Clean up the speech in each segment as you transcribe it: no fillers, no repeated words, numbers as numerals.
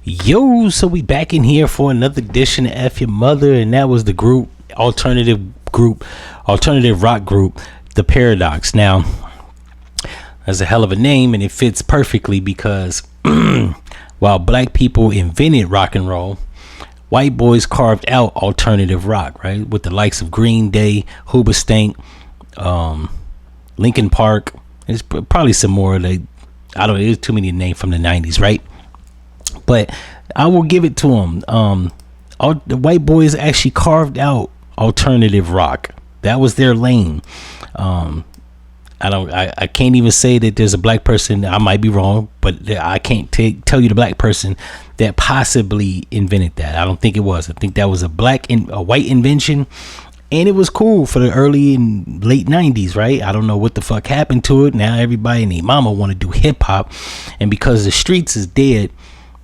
Yo, so we back in here for another edition of F-ya-Motha, and that was the alternative rock group, The Paradox. Now, that's a hell of a name, and it fits perfectly because while black people invented rock and roll, white boys carved out alternative rock, right? With the likes of Green Day, Hoobastank, Linkin Park. There's probably some more. Like, I don't know, there's too many to name from the 90s, right? But I will give it to them. The white boys actually carved out alternative rock. That was their lane. I can't even say that there's a black person. I might be wrong, but I can't tell you the black person that possibly invented that. I don't think it was. I think that was a white invention, and it was cool for the early and late 90s, right? I don't know what the fuck happened to it. Now everybody and their mama want to do hip hop, and because the streets is dead,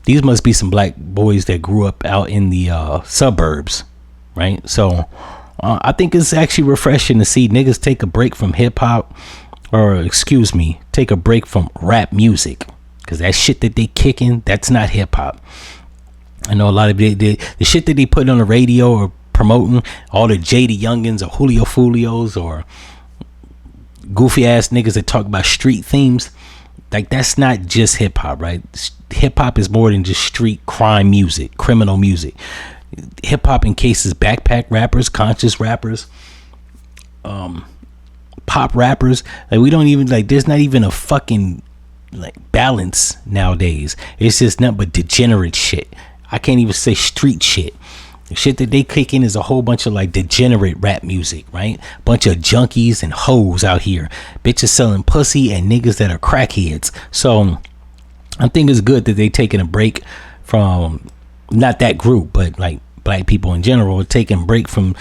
these must be some black boys that grew up out in the suburbs, right? So I think it's actually refreshing to see niggas take a break from hip hop, take a break from rap music, because that shit that they kicking, that's not hip hop. I know a lot of the shit that they put on the radio or promoting, all the Jada Youngins or Julio Fulios or goofy ass niggas that talk about street themes, like that's not just hip hop, right? Hip hop is more than just street crime music, criminal music. Hip hop encases backpack rappers, conscious rappers, pop rappers. Like, we don't even, like, there's not even a fucking like balance nowadays. It's just nothing but degenerate shit. I can't even say street shit. The shit that they kick in is a whole bunch of like degenerate rap music, right? Bunch of junkies and hoes out here, bitches selling pussy and niggas that are crackheads. So I think it's good that they taking a break from, not that group, but like black people in general, taking a break from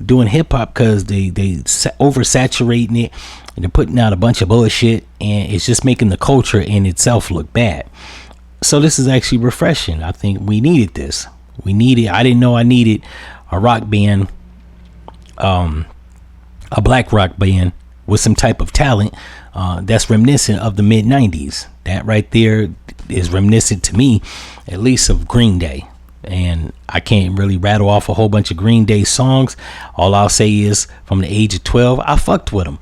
doing hip hop because they oversaturating it and they're putting out a bunch of bullshit, and it's just making the culture in itself look bad. So this is actually refreshing. I think we needed this. I didn't know I needed a rock band, a black rock band with some type of talent that's reminiscent of the mid 90s. That right there is reminiscent to me, at least, of Green Day. And I can't really rattle off a whole bunch of Green Day songs. All I'll say is, from the age of 12, I fucked with them.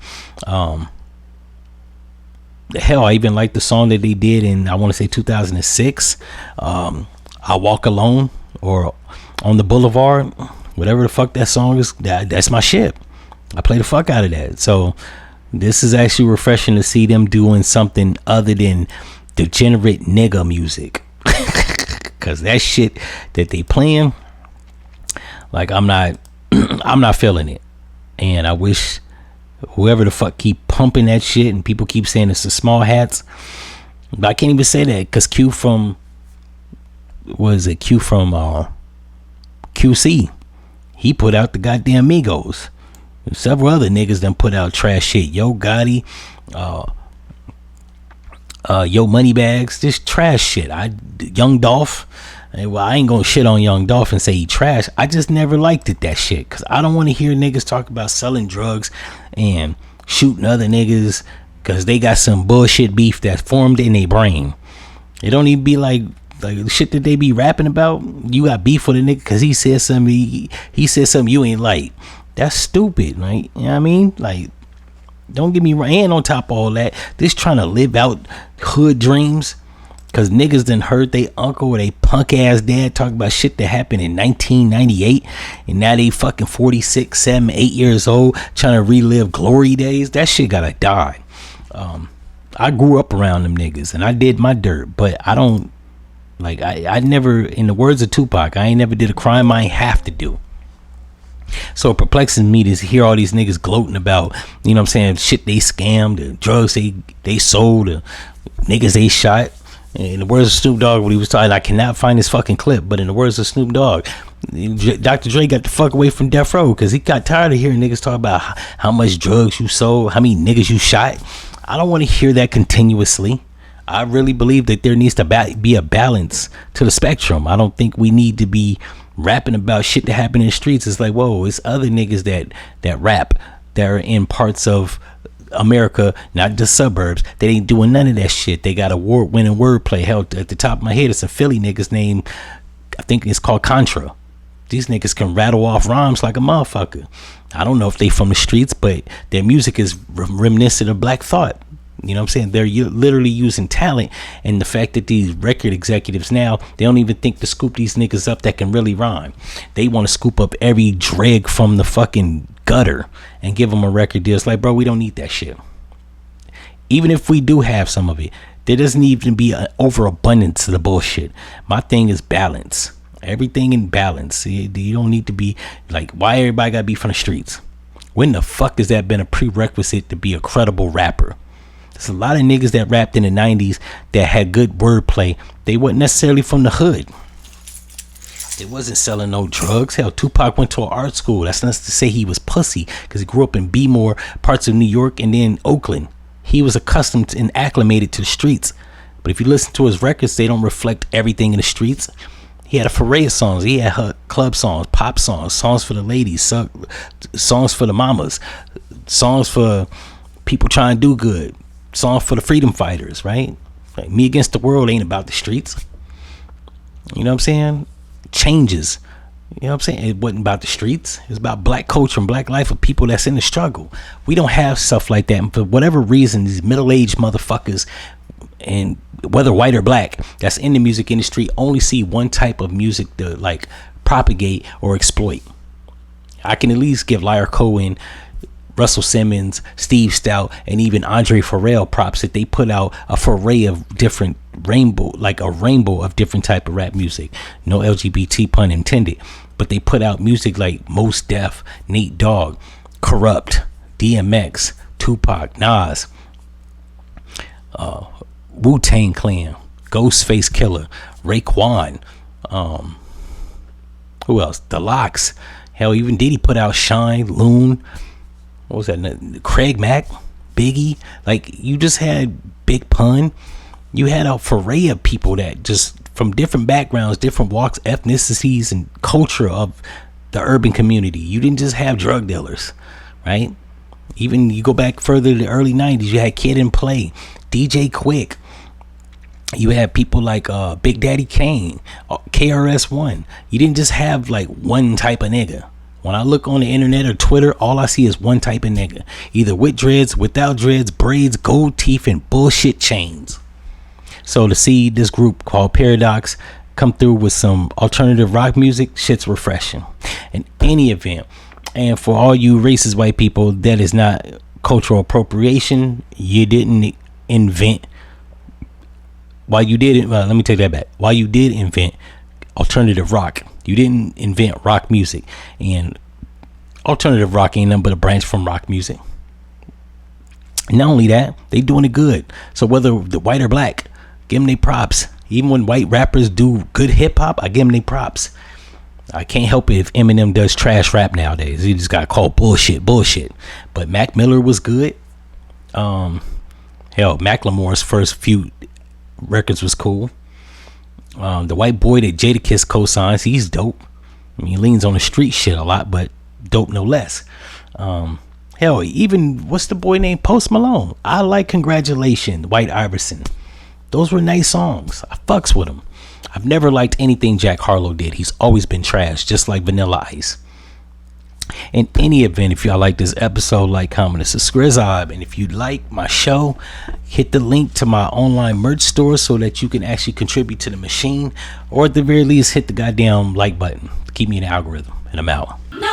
The hell, I even liked the song that they did in, I want to say 2006, I Walk Alone, or On the Boulevard, whatever the fuck that song is. That's my shit. I play the fuck out of that. So this is actually refreshing to see them doing something other than degenerate nigga music. Cause that shit that they playing, like, I'm not feeling it. And I wish whoever the fuck keep pumping that shit, and people keep saying it's the small hats, but I can't even say that because Q from QC, he put out the goddamn Migos. Several other niggas done put out trash shit. Yo Gotti, Yo Moneybags, this trash shit. Young Dolph. Well, I ain't gonna shit on Young Dolph and say he trash. I just never liked that shit, because I don't want to hear niggas talk about selling drugs and shooting other niggas because they got some bullshit beef that's formed in their brain. It don't even be like the shit that they be rapping about. You got beef with a nigga because he said something. He said something you ain't like. That's stupid, right? You know what I mean? Like, don't get me wrong. And on top of all that, this trying to live out hood dreams, because niggas done heard they uncle or they punk ass dad talk about shit that happened in 1998, and now they fucking 46, 7, 8 years old trying to relive glory days. That shit gotta die. I grew up around them niggas and I did my dirt, but I don't, like, I never, in the words of Tupac, I ain't never did a crime I ain't have to do. So it perplexes me to hear all these niggas gloating about, you know what I'm saying, shit they scammed, the drugs they sold, the niggas they shot. In the words of Snoop Dogg, when he was talking, I cannot find this fucking clip, but in the words of Snoop Dogg, Dr. Dre got the fuck away from Death Row because he got tired of hearing niggas talk about how much drugs you sold, how many niggas you shot. I don't want to hear that continuously. I really believe that there needs to be a balance to the spectrum. I don't think we need to be rapping about shit that happened in the streets. It's like, whoa, it's other niggas that rap, that are in parts of America, not the suburbs. They ain't doing none of that shit. They got award-winning wordplay. Hell, at the top of my head, it's a Philly niggas named, I think it's called Contra. These niggas can rattle off rhymes like a motherfucker. I don't know if they from the streets, but their music is reminiscent of Black Thought. You know what I'm saying? They're literally using talent, and the fact that these record executives now, they don't even think to scoop these niggas up that can really rhyme. They want to scoop up every dreg from the fucking gutter and give them a record deal. It's like, bro, we don't need that shit. Even if we do have some of it, there doesn't even be an overabundance of the bullshit. My thing is balance. Everything in balance. You don't need to be like, why everybody gotta be from the streets? When the fuck has that been a prerequisite to be a credible rapper? There's a lot of niggas that rapped in the 90s that had good wordplay. They weren't necessarily from the hood. They wasn't selling no drugs. Hell, Tupac went to an art school. That's not to say he was pussy, because he grew up in Bmore, parts of New York, and then Oakland. He was accustomed to and acclimated to the streets. But if you listen to his records, they don't reflect everything in the streets. He had a array of songs. He had club songs, pop songs, songs for the ladies, songs for the mamas, songs for people trying to do good, songs for the freedom fighters, right? Like Me Against the World ain't about the streets. You know what I'm saying? Changes. You know what I'm saying? It wasn't about the streets. It was about black culture and black life of people that's in the struggle. We don't have stuff like that. And for whatever reason, these middle-aged motherfuckers, and whether white or black, that's in the music industry, only see one type of music to like propagate or exploit. I can at least give Lyre Cohen, Russell Simmons, Steve Stout, and even Andre Pharrell props that they put out a foray of different rainbow of different type of rap music. No LGBT pun intended, but they put out music like Mos Def, Nate Dogg, Corrupt, DMX, Tupac, Nas, Wu-Tang Clan, Ghostface Killer, Raekwon, who else? The Lox. Hell, even Diddy put out Shine, Loon. What was that? Craig Mack, Biggie. Like, you just had Big Pun. You had a foray of people that just from different backgrounds, different walks, ethnicities, and culture of the urban community. You didn't just have drug dealers, right? Even you go back further to the early 90s, you had Kid and Play, DJ Quick. You had people like Big Daddy Kane, KRS-One. You didn't just have like one type of nigga. When I look on the internet or Twitter, all I see is one type of nigga. Either with dreads, without dreads, braids, gold teeth, and bullshit chains. So to see this group called Paradox come through with some alternative rock music, shit's refreshing. In any event, and for all you racist white people, that is not cultural appropriation. You didn't invent. Let me take that back. While you did invent alternative rock, you didn't invent rock music. And alternative rock ain't nothing but a branch from rock music. Not only that, they doing it good. So whether the white or black, give them their props. Even when white rappers do good hip hop, I give them their props. I can't help it if Eminem does trash rap nowadays. He just got called bullshit. But Mac Miller was good. Hell, Macklemore's first few records was cool. The white boy that Jadakiss co-signs, he's dope. I mean, he leans on the street shit a lot, but dope no less. Hell, even what's the boy named Post Malone? I like Congratulations, White Iverson. Those were nice songs. I fucks with him. I've never liked anything Jack Harlow did. He's always been trash, just like Vanilla Ice. In any event, if y'all like this episode, like, comment, and subscribe. And if you like my show, hit the link to my online merch store so that you can actually contribute to the machine, or at the very least hit the goddamn like button to keep me in the algorithm. And I'm out. No.